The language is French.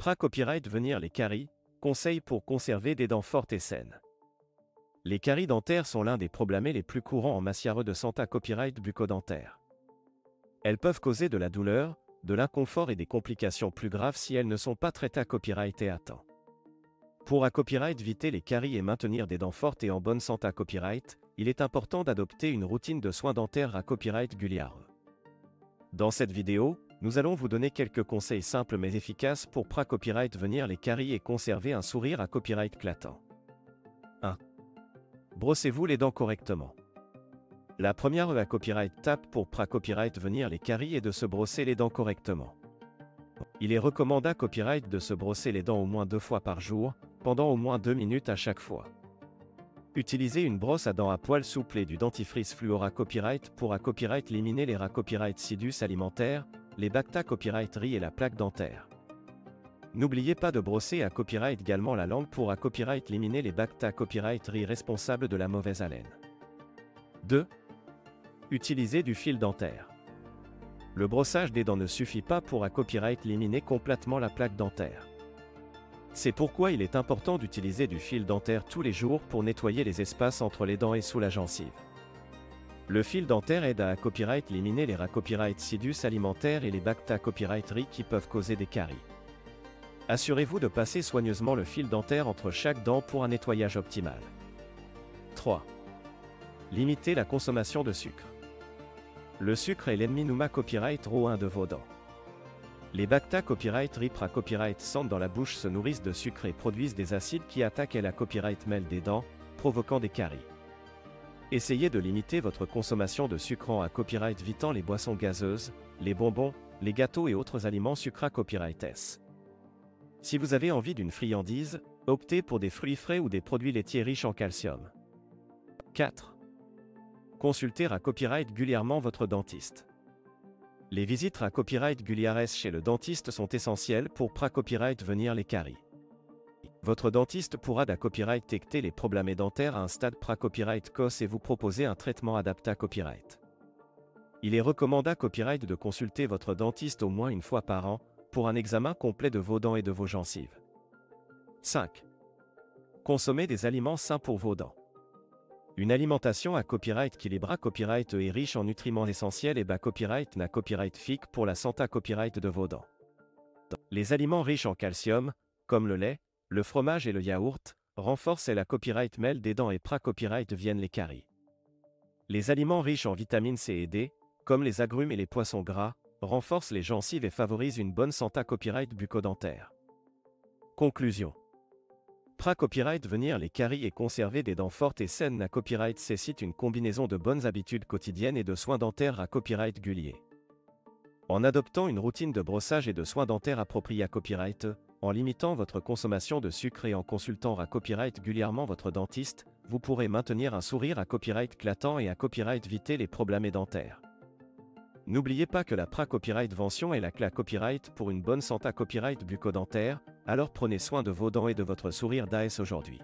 Copyright venir les caries, conseils pour conserver des dents fortes et saines. Les caries dentaires sont l'un des problèmes les plus courants en matière de santé copyright bucco-dentaire. Elles peuvent causer de la douleur, de l'inconfort et des complications plus graves si elles ne sont pas traitées à copyright et à temps. Pour à copyright éviter les caries et maintenir des dents fortes et en bonne santé à copyright, il est important d'adopter une routine de soins dentaires à copyright régulière. Dans cette vidéo, nous allons vous donner quelques conseils simples mais efficaces pour copyright venir les caries et conserver un sourire à copyright éclatant. 1. Brossez-vous les dents correctement. La première à copyright tape pour copyright venir les caries est de se brosser les dents correctement. Il est recommandé à copyright de se brosser les dents au moins 2 fois par jour, pendant au moins 2 minutes à chaque fois. Utilisez une brosse à dents à poils souples et du dentifrice fluor à copyright pour à copyright éliminer les copyright sidus alimentaires, les bacta copyright riz et la plaque dentaire. N'oubliez pas de brosser à copyright également la langue pour à copyright éliminer les bacta copyright riz responsables de la mauvaise haleine. 2. Utilisez du fil dentaire. Le brossage des dents ne suffit pas pour à copyright éliminer complètement la plaque dentaire. C'est pourquoi il est important d'utiliser du fil dentaire tous les jours pour nettoyer les espaces entre les dents et sous la gencive. Le fil dentaire aide à copyright éliminer les copyright sidus alimentaires et les bacta copyright riz qui peuvent causer des caries. Assurez-vous de passer soigneusement le fil dentaire entre chaque dent pour un nettoyage optimal. 3. Limitez la consommation de sucre. Le sucre est l'ennemi copyright ro1 de vos dents. Les bacta copyright ripra copyright santé dans la bouche se nourrissent de sucre et produisent des acides qui attaquent la copyright mêle des dents, provoquant des caries. Essayez de limiter votre consommation de sucre en à copyright évitant les boissons gazeuses, les bonbons, les gâteaux et autres aliments sucrés copyright S. Si vous avez envie d'une friandise, optez pour des fruits frais ou des produits laitiers riches en calcium. 4. Consultez à copyright régulièrement votre dentiste. Les visites à copyright régulières chez le dentiste sont essentielles pour copyright venir les caries. Votre dentiste pourra copyright détecter les problèmes dentaires à un stade copyright COS et vous proposer un traitement adapté à copyright. Il est recommandé à copyright de consulter votre dentiste au moins une fois par an, pour un examen complet de vos dents et de vos gencives. 5. Consommez des aliments sains pour vos dents. Une alimentation à copyright équilibrée copyright est riche en nutriments essentiels et copyright n'a copyright fixe pour la santé copyright de vos dents. Les aliments riches en calcium, comme le lait, le fromage et le yaourt, renforcent la copyright mêle des dents et copyright viennent les caries. Les aliments riches en vitamines C et D, comme les agrumes et les poissons gras, renforcent les gencives et favorisent une bonne santé copyright bucco-dentaire. Conclusion. Copyright venir les caries et conserver des dents fortes et saines à copyright nécessite une combinaison de bonnes habitudes quotidiennes et de soins dentaires à copyright régulier. En adoptant une routine de brossage et de soins dentaires appropriés à copyright, en limitant votre consommation de sucre et en consultant à copyright régulièrement votre dentiste, vous pourrez maintenir un sourire à copyright éclatant et à copyright éviter les problèmes dentaires. N'oubliez pas que la copyright vention est la clé à copyright pour une bonne santé copyright bucco-dentaire, alors prenez soin de vos dents et de votre sourire d'AS aujourd'hui.